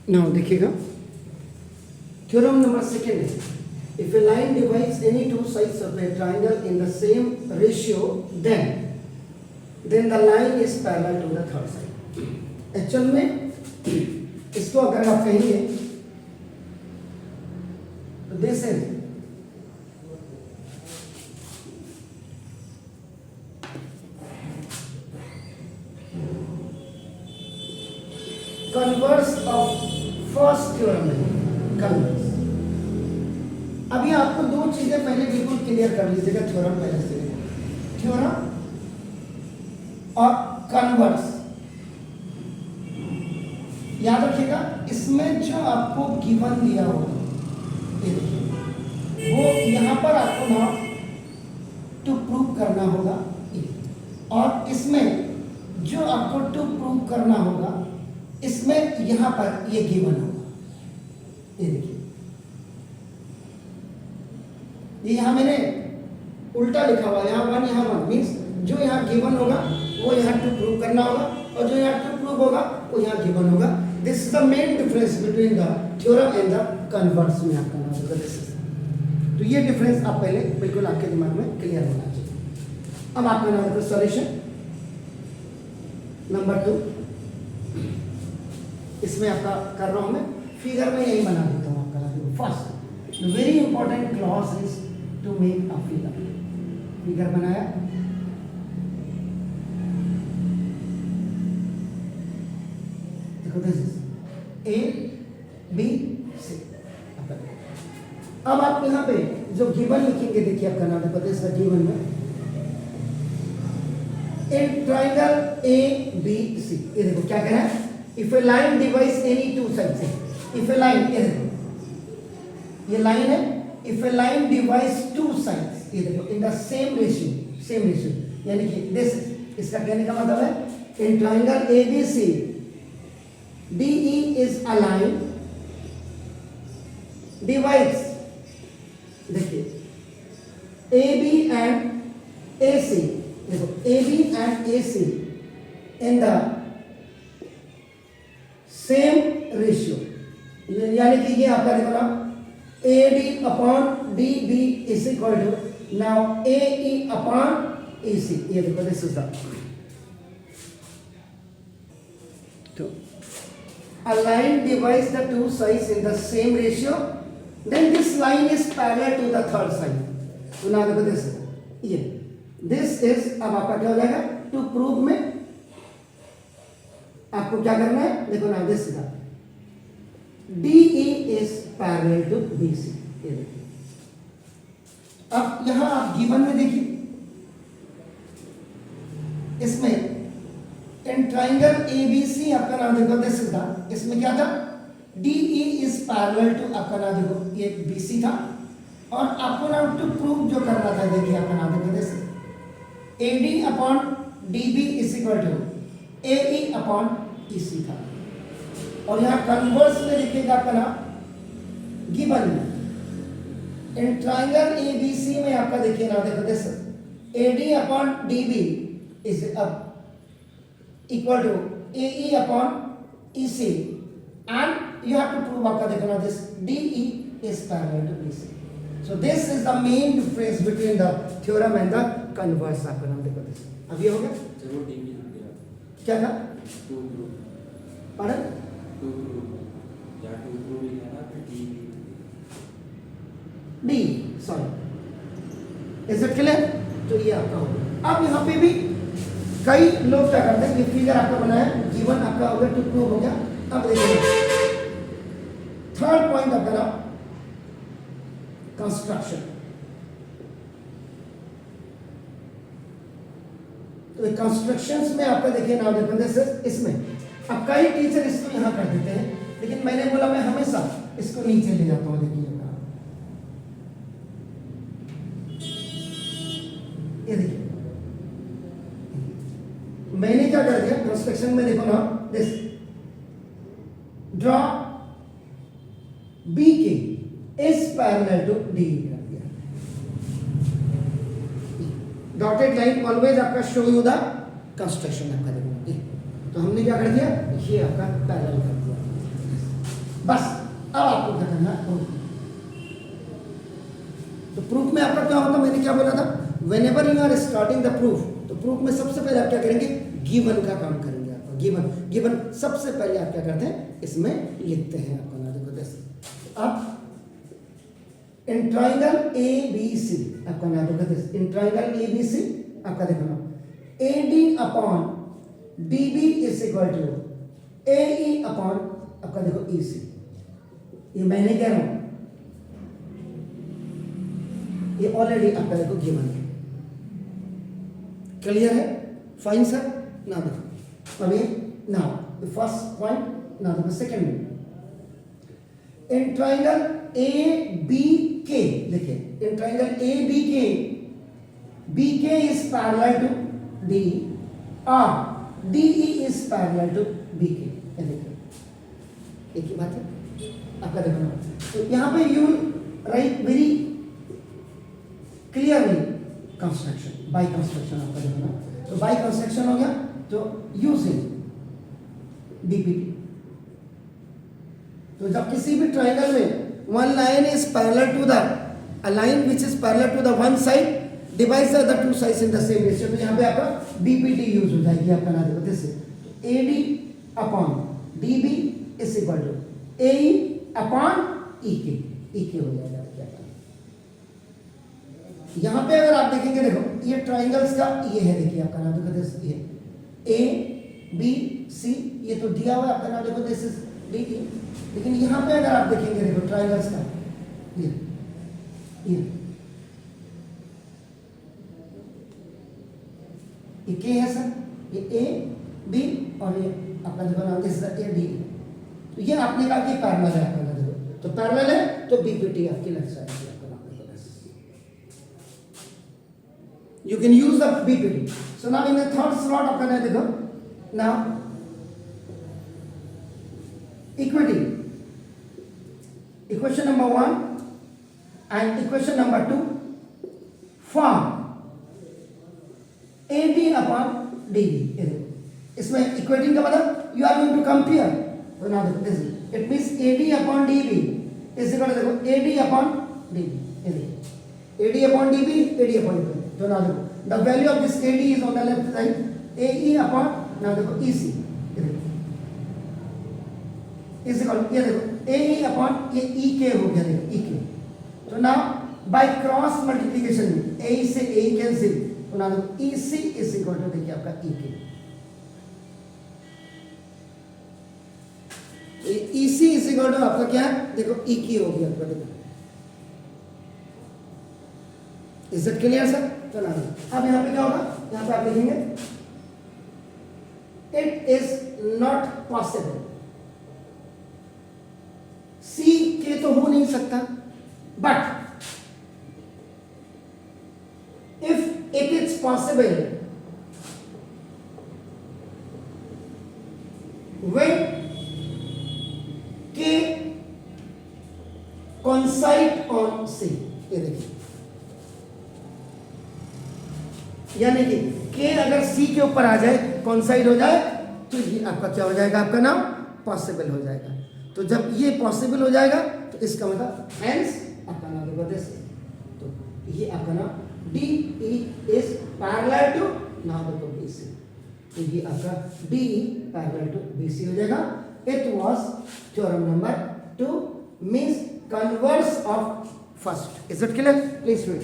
Now देखिएगा, theorem number second है, if a line divides any two sides of a triangle in the same ratio then the line is parallel to the third side. Actual में इसको अगर आप कहेंगे तो this is converse of first theorem है, converse. अभी आपको दो चीजें पहले बिल्कुल क्लियर कर लीजिएगा, थ्योरम पहले से, थ्योरम और कन्वर्स याद रखिएगा। इसमें जो आपको गिवन दिया होगा वो यहां पर आपको ना टू प्रूव करना होगा, और इसमें जो आपको टू प्रूव करना होगा इसमें यहां पर ये गिवन होगा। ये देखिए, ये यहां मैंने उल्टा लिखा हुआ, यहाँ वन यहाँ वन, मीन्स जो यहाँ गिवन होगा वो यहाँ टू प्रूव करना होगा, और जो यहाँ टू प्रूव होगा वो यहाँ गिवन होगा। This is the main difference between the theorem and the converse में आपका नाम होगा, दिस इज। तो ये डिफरेंस आप पहले बिल्कुल आपके दिमाग में क्लियर होना चाहिए। अब आपका नाम होगा सॉल्यूशन नंबर 2। इसमें आपका कर रहा हूं मैं, फिगर में यही बना देता हूं आपका नाम। First very important clause is to make a figure. Figure बनाया, देखो this is A B C. अब आप यहां पे जो गिवन लिखेंगे, देखिए आपका नाम देखो, दिस इज गिवन में इन ट्राइंगल ए बी सी। ये देखो क्या कह रहा है, if a line divides any two sides, if a line, ये देखो ये लाइन है, if a line divides two sides, ये देखो इन द सेम रेशियो, यानी कि दिस, इसका कहने का मतलब है in triangle A B C D E is a line divides, देखिए A B and A C, देखो A B and A C in the same ratio, यानी कि ये आपका देखो ना A D upon D B is equal to now A E upon A C. ये देखो दिस इज द, तो a line divides the two sides in the same ratio, then this line is parallel to the third side. तो ना देखो this, ये this is, अब आपका क्या हो जाएगा, टू प्रूव में आपको क्या करना है, देखो ना दिस का D E is parallel to B C. ये देखिए, अब यहां आप गिवन में देखिए, इसमें इन ट्राइंगल ए बी सी आपका नाम देखो दिस इज द, इसमें क्या था, D E is parallel to, आपका नाम देखो ये बी सी था, और आपको नाम टू प्रूव जो करना था, देखिए आपका नाम देखो this A D upon D B is equal to A E upon E C था, और यहाँ कन्वर्स में लिखेगा आपका नाम गिवन में इन ट्राइंगल ए बी सी में आपका देखिए ना देखो this A D upon D B is अब equal to AE upon EC, and you have to prove आपका देखना this DE is parallel to BC. So this is the main difference between the theorem and the converse। आपका नाम देखो this, अब ये हो गया, चलो DB क्या था, टू प्रूव, पढ़े टू प्रूव, या टू प्रूव लिखा ना फिर DB D, sorry, is it clear? तो ये आपका हो गया। अब यहाँ पे भी कई लोग क्या करते हैं, ये फिगर आपका बनाया, गिवन आपका हो गया, टू प्रूव हो गया। अब देखिए थर्ड पॉइंट आपका नाम कंस्ट्रक्शन। तो कंस्ट्रक्शंस में आपका देखिए नाम देखो जैसे इसमें अब कई टीचर इसको यहां कर देते हैं, लेकिन मैंने बोला मैं हमेशा इसको नीचे ले जाता हूं। देखिए ये देखिए मैंने क्या कर दिया, कंस्ट्रक्शन में देखो ना this draw B K is parallel to D कर दिया। डॉटेड लाइन ऑलवेज आपका शो यू द कंस्ट्रक्शन आपका देखो, तो हमने क्या कर दिया, ये आपका पैरेलल कर दिया। प्रूफ में आपका क्या होता, मैंने क्या बोला था, whenever you are starting the proof, तो प्रूफ में सबसे पहले आप क्या करेंगे, गिवन का काम करेंगे। आपका गिवन सबसे पहले आप क्या करते हैं, इसमें लिखते हैं। आपका ना देखो जैसे आप इन ट्राइंगल ए बी सी, आपका ना देखो जैसे इन ट्राइंगल ए बी सी, आपका देखो ना A D upon D B is equal to A E upon आपका देखो ई सी। ये मैंने कह रहा हूं, ये ऑलरेडी आपका देखो गिवन है। क्लियर है, फाइन सर। ना देखो अब ये नाउ फर्स्ट पॉइंट, ना देखो सेकंड में इन ट्राइंगल ए बी के, देखिए in triangle A B K is parallel to D और D E is parallel to B K. देखिए एक ही बात है आपका देखो, तो यहां पे you right very clearly construction, by construction आपका देखो ना, तो बाय कंस्ट्रक्शन हो गया, तो यूजिंग डीपीटी। तो जब किसी भी ट्रायंगल में one line is parallel to the a line which is parallel to the one side divides the two sides in the same ratio, तो यहां पे आपका डीपीटी यूज हो जाएगी। आपका ना देखो this AD upon DB is equal to A upon E के हो जाएगा। यहां पे अगर आप देखेंगे, देखो ये ट्राइंगल्स का ये है, देखिए आपका नाम देखो दिस ये ए बी सी, ये तो दिया हुआ है आपका नाम देखो दिस इज डी ई, लेकिन यहां पे अगर आप देखेंगे देखो ट्राइंगल्स का ये के है सर, ये ए बी और ये आपका देखो नाम दिस इज ए डी, तो ये आपने कहा कि पैरेलल है। आपका देखो तो पैरेलल है, तो बीपीटी आपकी लेफ्ट साइड है। You can use the BPT. So now in the third slot of the देखो now equity, equation number 1 and equation number 2 form AD upon DB। इसमें equating का मतलब you are going to compare, तो now देखो this it means AD upon DB is equal to देखो AD upon DB, AD upon DB, AD upon DB, तो now देखो the value of this AD is on the left side, AE upon now देखो EC is equal, ये देखो AE upon ये EK हो गया, देखो EK, तो now by cross multiplication AE से AE cancel, तो now देखो EC is equal to देखिए आपका EK, EC is equal to आपका क्या है, देखो EK हो गया आपका, देखो इज इट क्लियर सर। तो ना अब यहाँ पे क्या होगा, यहाँ पे आप लिखेंगे इट इज नॉट पॉसिबल, सी के तो हो नहीं सकता, but if it is possible when के कॉन्साइड ऑन सी, ये देखिए यानी कि के अगर सी के ऊपर आ जाए, कॉन्साइड हो जाए, तो ये आपका क्या हो जाएगा, आपका नाम पॉसिबल हो जाएगा। तो जब ये पॉसिबल हो जाएगा तो इसका मतलब हेंस आपका नाम देखो दिस, तो ये आपका नाम D E is parallel to नाम देखो बी सी, तो ये आपका D E parallel to B C हो जाएगा। It was theorem number 2 means converse of first. Is it clear? Please read.